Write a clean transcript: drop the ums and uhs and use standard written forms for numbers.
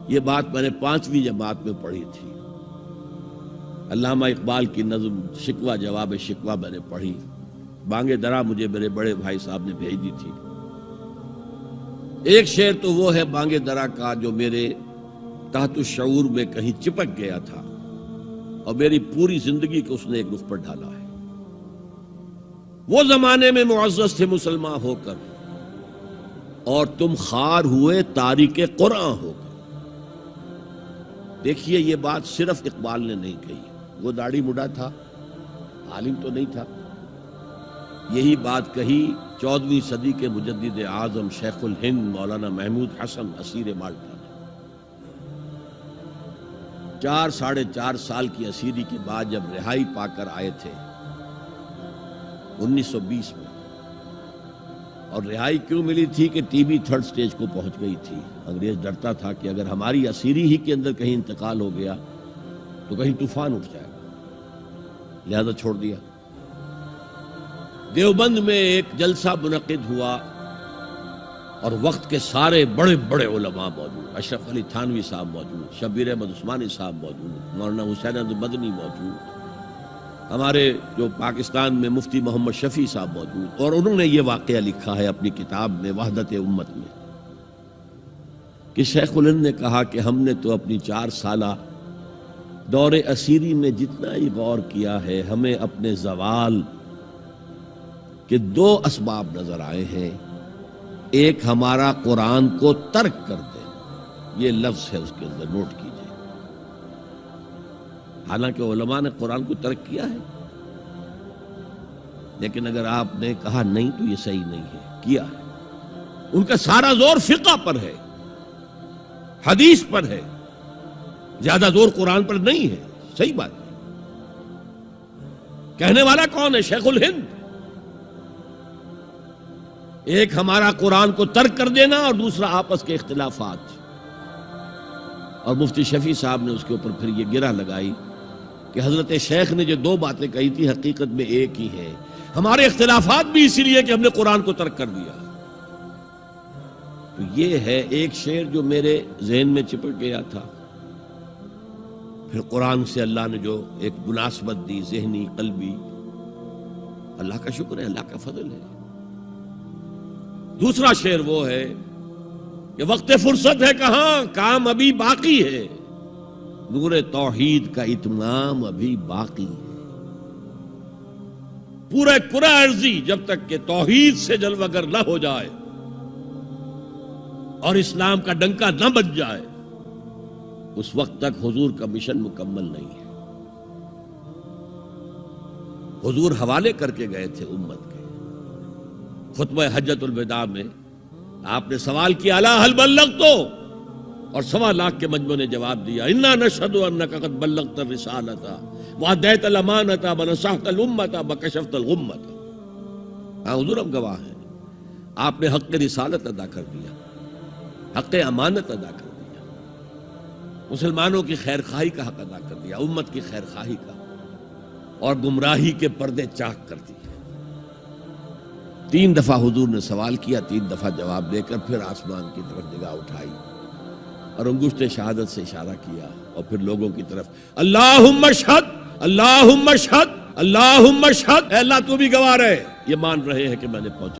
یہ بات میں نے 5ویں جماعت میں پڑھی تھی۔ علامہ اقبال کی نظم شکوہ جواب شکوہ میں نے پڑھی، بانگ درا مجھے میرے بڑے بھائی صاحب نے بھیج دی تھی۔ ایک شعر تو وہ ہے بانگ درا کا جو میرے تحت الشعور میں کہیں چپک گیا تھا اور میری پوری زندگی کو اس نے ایک رخ پر ڈالا ہے۔ وہ زمانے میں معزز تھے مسلمان ہو کر اور تم خار ہوئے تاریک قرآن ہو کر۔ دیکھیے یہ بات صرف اقبال نے نہیں کہی، وہ داڑھی مڈا تھا، عالم تو نہیں تھا۔ یہی بات کہی 14ویں صدی کے مجدد اعظم شیخ الہند مولانا محمود حسن اسیر مالٹا نے۔ 4 سال کی اسیری کے بعد جب رہائی پا کر آئے تھے 1920 میں، اور رہائی کیوں ملی تھی کہ ٹی بی 3rd سٹیج کو پہنچ گئی تھی۔ انگریز ڈرتا تھا کہ اگر ہماری اسیری ہی کے اندر کہیں انتقال ہو گیا تو کہیں طوفان اٹھ جائے گا، لہذا چھوڑ دیا۔ دیوبند میں ایک جلسہ منعقد ہوا اور وقت کے سارے بڑے بڑے علماء موجود، اشرف علی تھانوی صاحب موجود، شبیر احمد عثمانی صاحب موجود، مولانا حسین احمد مدنی موجود، ہمارے جو پاکستان میں مفتی محمد شفیع صاحب موجود، اور انہوں نے یہ واقعہ لکھا ہے اپنی کتاب میں وحدت امت میں کہ شیخ الہند نے کہا کہ ہم نے تو اپنی 4 سالہ دور اسیری میں جتنا ہی غور کیا ہے، ہمیں اپنے زوال کے 2 اسباب نظر آئے ہیں۔ ایک ہمارا قرآن کو ترک کر دے، یہ لفظ ہے اس کے اندر، نوٹ کیجئے۔ حالانکہ علماء نے قرآن کو ترک کیا ہے، لیکن اگر آپ نے کہا نہیں تو یہ صحیح نہیں ہے، کیا ہے۔ ان کا سارا زور فقہ پر ہے، حدیث پر ہے، زیادہ زور قرآن پر نہیں ہے۔ صحیح بات ہے۔ کہنے والا کون ہے؟ شیخ الہند۔ ایک ہمارا قرآن کو ترک کر دینا اور دوسرا آپس کے اختلافات۔ اور مفتی شفیع صاحب نے اس کے اوپر پھر یہ گرہ لگائی کہ حضرت شیخ نے جو 2 باتیں کہی تھی حقیقت میں ایک ہی ہے، ہمارے اختلافات بھی اسی لیے کہ ہم نے قرآن کو ترک کر دیا۔ تو یہ ہے ایک شعر جو میرے ذہن میں چپک گیا تھا، پھر قرآن سے اللہ نے جو ایک مناسبت دی ذہنی قلبی، اللہ کا شکر ہے، اللہ کا فضل ہے۔ دوسرا شعر وہ ہے کہ وقت فرصت ہے کہاں، کام ابھی باقی ہے، نور توحید کا اتمام ابھی باقی ہے۔ پورے کرہ ارضی جب تک کہ توحید سے جلوگر نہ ہو جائے اور اسلام کا ڈنکا نہ بج جائے، اس وقت تک حضور کا مشن مکمل نہیں ہے۔ حضور حوالے کر کے گئے تھے امت کے۔ خطبہ حجۃ الوداع میں آپ نے سوال کیا الا هل بلغت، اور 1.25 لاکھ کے مجمع نے جواب دیا انا نشهد انك قد بلغت الرسالة واديت الامانة ونصحت الامة وكشفت الغمة۔ ہاں حضور ہم گواہ ہیں، آپ نے حق رسالت ادا کر دیا، حق امانت ادا کر دیا، مسلمانوں کی خیر خواہی کا حق ادا کر دیا، امت کی خیر خواہی کا، اور گمراہی کے پردے چاک کر دیے۔ 3 دفعہ حضور نے سوال کیا، 3 دفعہ جواب دے کر پھر آسمان کی طرف نگاہ اٹھائی اور انگشت شہادت سے اشارہ کیا اور پھر لوگوں کی طرف اللہم اشہد اللہم اشہد اللہم اشہد، اے اللہ تو بھی گواہ رہے، یہ مان رہے ہیں کہ میں نے پہنچا۔